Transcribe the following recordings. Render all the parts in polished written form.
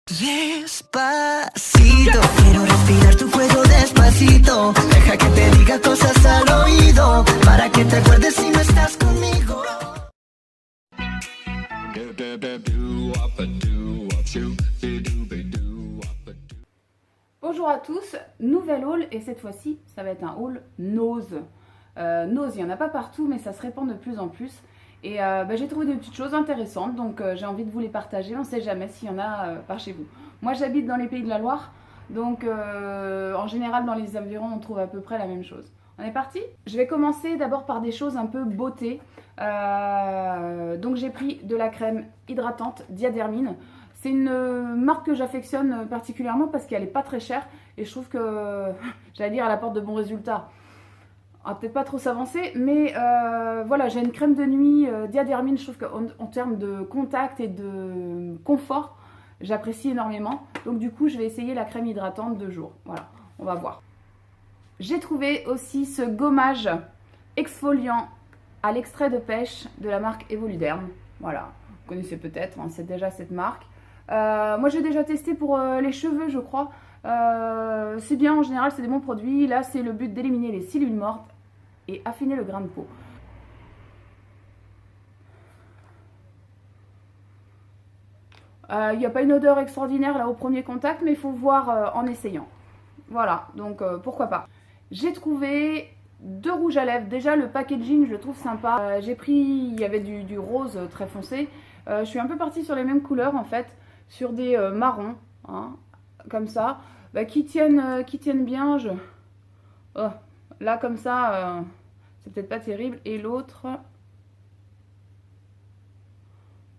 Despacito, quiero respirar tu cuello despacito. Deja que te diga cosas al oído, para que te acuerdes si no estás conmigo. Bonjour à tous, nouvel haul et cette fois-ci ça va être un haul nose. Nose, il n'y en a pas partout mais ça se répand de plus en plus. Et j'ai trouvé des petites choses intéressantes, donc j'ai envie de vous les partager. On ne sait jamais s'il y en a par chez vous. Moi j'habite dans les Pays de la Loire, donc en général dans les environs on trouve à peu près la même chose. On est parti? Je vais commencer d'abord par des choses un peu beauté. Donc j'ai pris de la crème hydratante Diadermine. C'est une marque que j'affectionne particulièrement parce qu'elle n'est pas très chère et je trouve que, j'allais dire, elle apporte de bons résultats. On va peut-être pas trop s'avancer, mais voilà, j'ai une crème de nuit Diadermine. Je trouve qu'en termes de contact et de confort, j'apprécie énormément. Donc du coup, je vais essayer la crème hydratante de jour. Voilà, on va voir. J'ai trouvé aussi ce gommage exfoliant à l'extrait de pêche de la marque Evoluderm. Voilà, vous connaissez peut-être, hein, c'est déjà cette marque. Moi j'ai déjà testé pour les cheveux, je crois. C'est bien, en général c'est des bons produits. Là c'est le but d'éliminer les cellules mortes et affiner le grain de peau. Il n'y a pas une odeur extraordinaire là au premier contact, mais il faut voir en essayant. Voilà, donc pourquoi pas. J'ai trouvé deux rouges à lèvres. Déjà le packaging je le trouve sympa. J'ai pris, il y avait du rose très foncé. Je suis un peu partie sur les mêmes couleurs en fait, sur des marrons, hein, comme ça, qui tiennent bien. Oh, là comme ça, c'est peut-être pas terrible. Et l'autre,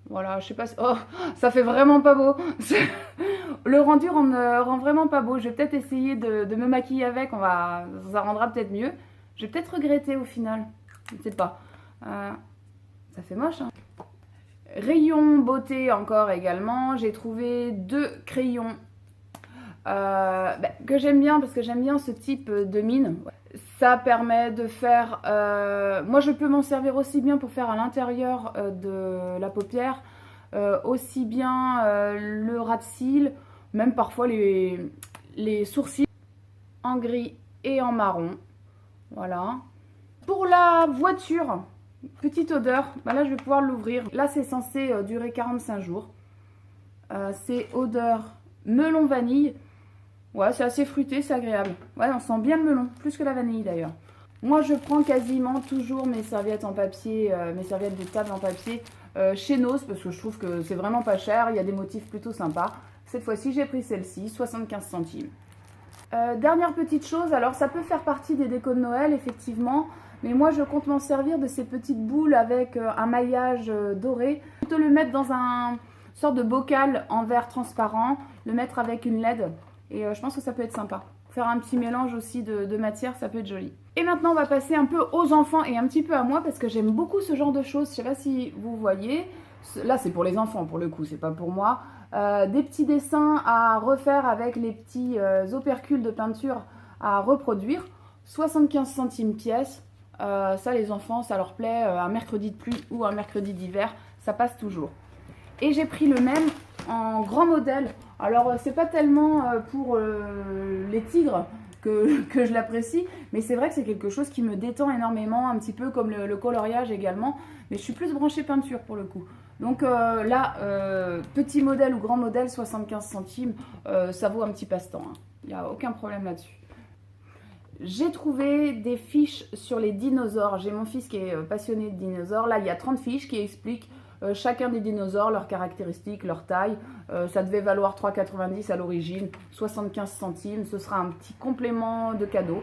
voilà, je sais pas si... Oh, ça fait vraiment pas beau. Le rendu rend vraiment pas beau. Je vais peut-être essayer de me maquiller avec, ça rendra peut-être mieux. Je vais peut-être regretter au final, je ne sais pas. Ça fait moche, hein. Rayon beauté encore également, j'ai trouvé deux crayons que j'aime bien parce que j'aime bien ce type de mine. Ça permet de faire, moi je peux m'en servir aussi bien pour faire à l'intérieur de la paupière, aussi bien le ras de cils, même parfois les sourcils en gris et en marron. Voilà. Pour la voiture, petite odeur, là je vais pouvoir l'ouvrir. Là c'est censé durer 45 jours. C'est odeur melon vanille. Ouais, c'est assez fruité, c'est agréable. Ouais, on sent bien le melon, plus que la vanille d'ailleurs. Moi je prends quasiment toujours mes serviettes en papier, mes serviettes de table en papier chez Nose parce que je trouve que c'est vraiment pas cher. Il y a des motifs plutôt sympas. Cette fois-ci j'ai pris celle-ci, 75 centimes. Dernière petite chose, alors ça peut faire partie des décos de Noël effectivement. Mais moi, je compte m'en servir de ces petites boules avec un maillage doré. Plutôt le mettre dans un sorte de bocal en verre transparent, le mettre avec une LED. Et je pense que ça peut être sympa. Faire un petit mélange aussi de matière, ça peut être joli. Et maintenant, on va passer un peu aux enfants et un petit peu à moi parce que j'aime beaucoup ce genre de choses. Je ne sais pas si vous voyez. Là, c'est pour les enfants pour le coup, c'est pas pour moi. Des petits dessins à refaire avec les petits opercules de peinture à reproduire. 75 centimes pièce. Ça les enfants ça leur plaît, un mercredi de pluie ou un mercredi d'hiver ça passe toujours. Et j'ai pris le même en grand modèle. Alors c'est pas tellement pour les tigres que je l'apprécie, mais c'est vrai que c'est quelque chose qui me détend énormément, un petit peu comme le coloriage également, mais je suis plus branchée peinture pour le coup. Donc là, petit modèle ou grand modèle, 75 centimes, ça vaut un petit passe-temps, hein. Il n'y a aucun problème là-dessus. J'ai trouvé des fiches sur les dinosaures. J'ai mon fils qui est passionné de dinosaures. Là, il y a 30 fiches qui expliquent chacun des dinosaures, leurs caractéristiques, leur taille. Ça devait valoir 3,90 € à l'origine, 75 centimes. Ce sera un petit complément de cadeau.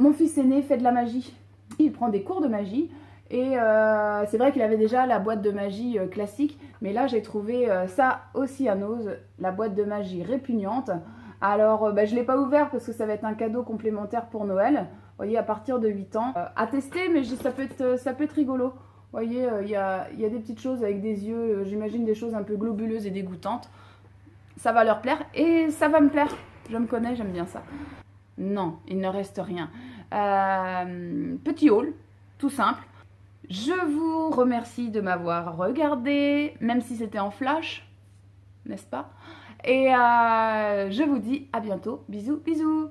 Mon fils aîné fait de la magie. Il prend des cours de magie. Et c'est vrai qu'il avait déjà la boîte de magie classique. Mais là, j'ai trouvé ça aussi à Nose, la boîte de magie répugnante. Alors, je ne l'ai pas ouvert parce que ça va être un cadeau complémentaire pour Noël. Vous voyez, à partir de 8 ans. À tester, mais ça peut être rigolo. Vous voyez, il y a des petites choses avec des yeux, j'imagine des choses un peu globuleuses et dégoûtantes. Ça va leur plaire et ça va me plaire. Je me connais, j'aime bien ça. Non, il ne reste rien. Petit haul, tout simple. Je vous remercie de m'avoir regardé, même si c'était en flash, n'est-ce pas ? Et je vous dis à bientôt. Bisous, bisous.